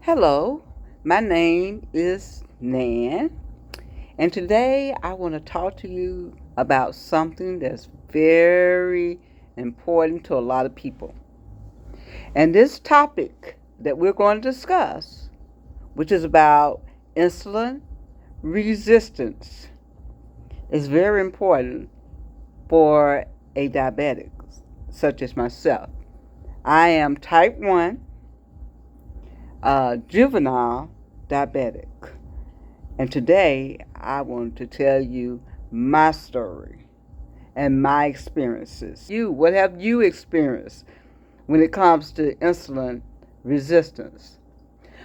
Hello, my name is Nan, and today I want to talk to you about something that's very important to a lot of people. And this topic that we're going to discuss, which is about insulin resistance, is very important for a diabetic such as myself. I am type 1 juvenile diabetic. And today I want to tell you my story and my experiences. What have you experienced when it comes to insulin resistance?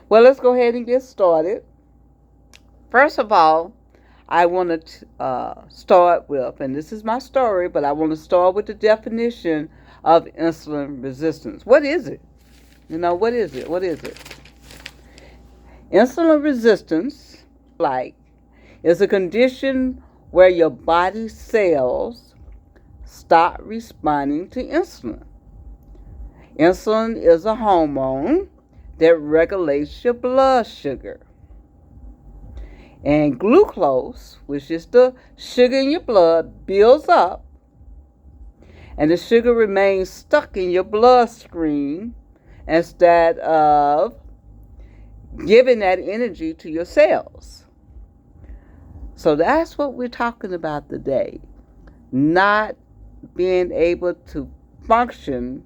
Well, let's go ahead and get started. First of all, I want to start with, and this is my story, but I want to start with the definition of insulin resistance. What is it? What is it? What is it? Insulin resistance, is a condition where your body cells stop responding to insulin. Insulin is a hormone that regulates your blood sugar. And glucose, which is the sugar in your blood, builds up, and the sugar remains stuck in your bloodstream instead of giving that energy to your cells. So that's what we're talking about today. Not being able to function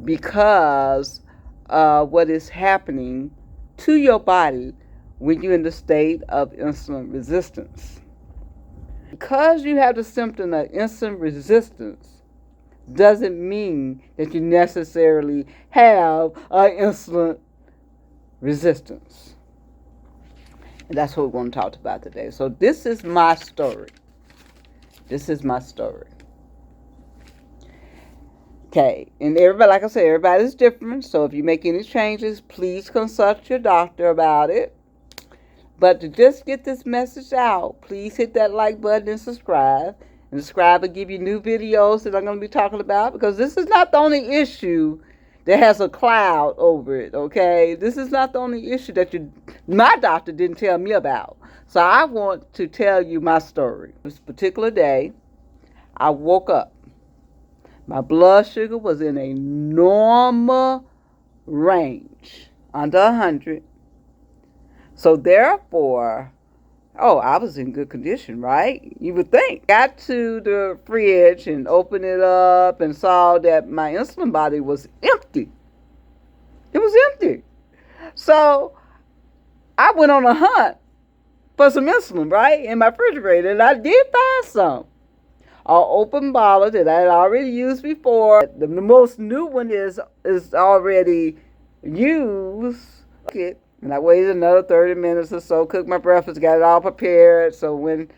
because of what is happening to your body when you're in the state of insulin resistance. Because you have the symptom of insulin resistance doesn't mean that you necessarily have insulin resistance. And that's what we're going to talk about today. So this is my story. This is my story. Okay, and everybody, like I said, everybody's different. So if you make any changes, please consult your doctor about it. But to just get this message out, please hit that like button and subscribe. And subscribe will give you new videos that I'm going to be talking about, because this is not the only issue that has a cloud over it, okay? This is not the only issue that my doctor didn't tell me about. So I want to tell you my story. This particular day, I woke up. My blood sugar was in a normal range, under 100. So therefore, I was in good condition, right? You would think. Got to the fridge and opened it up and saw that my insulin body was empty. It was empty. So I went on a hunt for some insulin, right, in my refrigerator, and I did find some. An open bottle that I had already used before. The most new one is already used. And I waited another 30 minutes or so, cooked my breakfast, got it all prepared. So when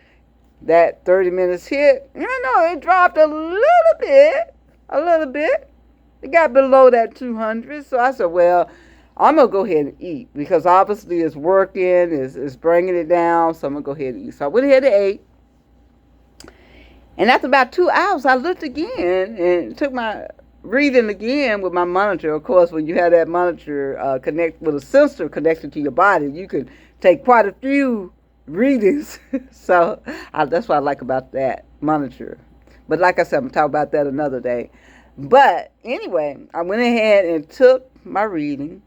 that 30 minutes hit, it dropped a little bit. It got below that 200. So I said, well, I'm going to go ahead and eat, because obviously it's working, it's bringing it down. So I'm going to go ahead and eat. So I went ahead and ate. And after about 2 hours, I looked again and took my reading again with my monitor. Of course, when you have that monitor connect with a sensor connected to your body, you can take quite a few readings. So that's what I like about that monitor. But like I said, I'm going to talk about that another day. But anyway, I went ahead and took my reading.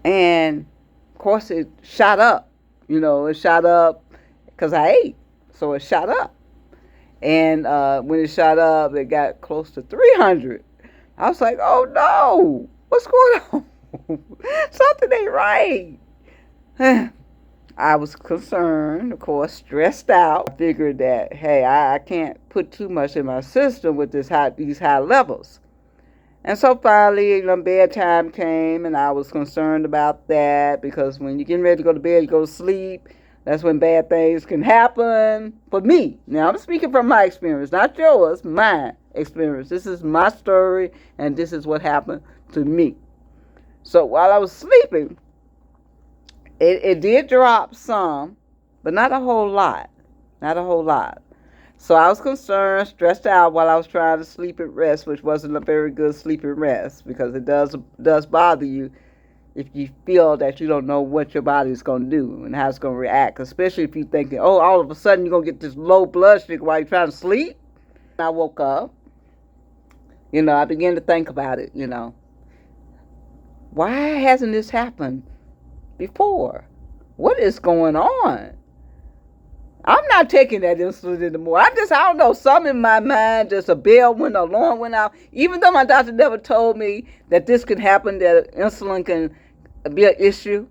And, of course, it shot up. It shot up because I ate. So it shot up. And when it shot up, it got close to 300. I was like, oh no, what's going on? Something ain't right. I was concerned, of course, stressed out. I figured that, hey, I can't put too much in my system with these high levels. And so finally, bedtime came, and I was concerned about that, because when you're getting ready to go to bed, you go to sleep. That's when bad things can happen for me. Now, I'm speaking from my experience, not yours, my experience. This is my story, and this is what happened to me. So while I was sleeping, it did drop some, but not a whole lot. Not a whole lot. So I was concerned, stressed out while I was trying to sleep and rest, which wasn't a very good sleep and rest, because it does bother you if you feel that you don't know what your body's going to do and how it's going to react, especially if you're thinking, oh, all of a sudden you're going to get this low blood sugar while you're trying to sleep. I woke up, I began to think about it, Why hasn't this happened before? What is going on? I'm not taking that insulin anymore. I don't know, something in my mind, just a bell went, an alarm went out. Even though my doctor never told me that this could happen, that insulin can be an issue,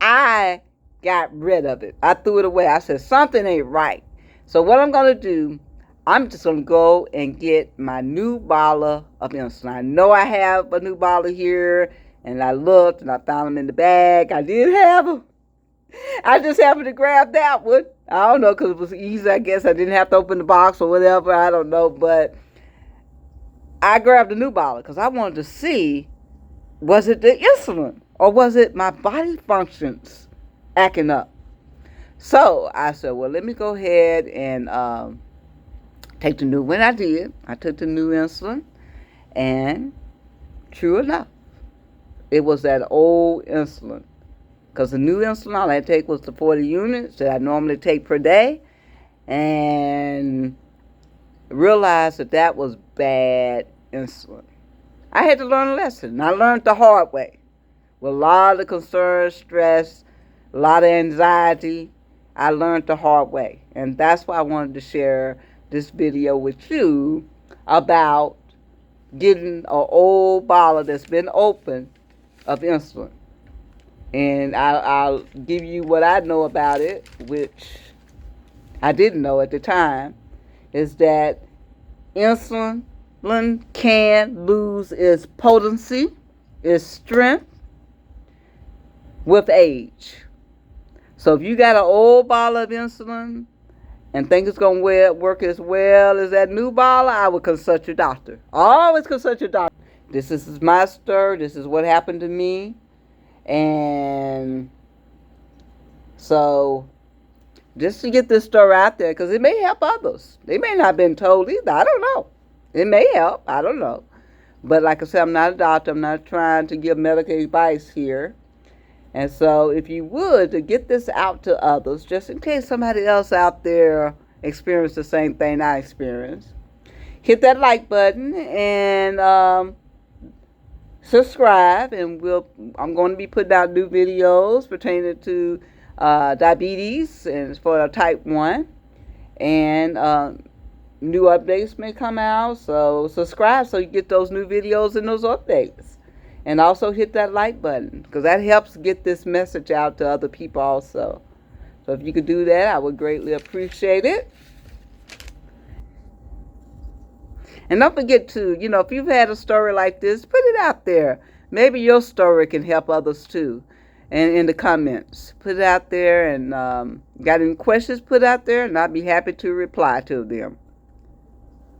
I got rid of it. I threw it away. I said, something ain't right. So what I'm going to do, I'm just going to go and get my new bottle of insulin. I know I have a new bottle here, and I looked, and I found them in the bag. I did have them. I just happened to grab that one. I don't know, because it was easy, I guess. I didn't have to open the box or whatever. I don't know, but I grabbed a new bottle because I wanted to see, was it the insulin or was it my body functions acting up? So I said, well, let me go ahead and take the new one. I did. I took the new insulin, and true enough, it was that old insulin. Because the new insulin all I had to take was the 40 units that I normally take per day, and realized that was bad insulin. I had to learn a lesson, and I learned the hard way. With a lot of concern, stress, a lot of anxiety, I learned the hard way. And that's why I wanted to share this video with you about getting an old bottle that's been opened of insulin. And I'll give you what I know about it, which I didn't know at the time, is that insulin can lose its potency, its strength, with age. So if you got an old bottle of insulin and think it's going to work as well as that new bottle, I would consult your doctor. Always consult your doctor. This is my story. This is what happened to me. And so just to get this story out there, because it may help others. They may not have been told either. I don't know. It may help. I don't know. But like I said, I'm not a doctor. I'm not trying to give medical advice here. And so if you would, to get this out to others, just in case somebody else out there experienced the same thing I experienced, hit that like button and subscribe, and I'm going to be putting out new videos pertaining to diabetes and for type 1, and new updates may come out. So subscribe so you get those new videos and those updates. And also hit that like button, because that helps get this message out to other people also. So if you could do that, I would greatly appreciate it. And don't forget to, if you've had a story like this, put it out there. Maybe your story can help others too. And in the comments, put it out there, and got any questions, put out there, and I'll be happy to reply to them.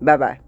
Bye-bye.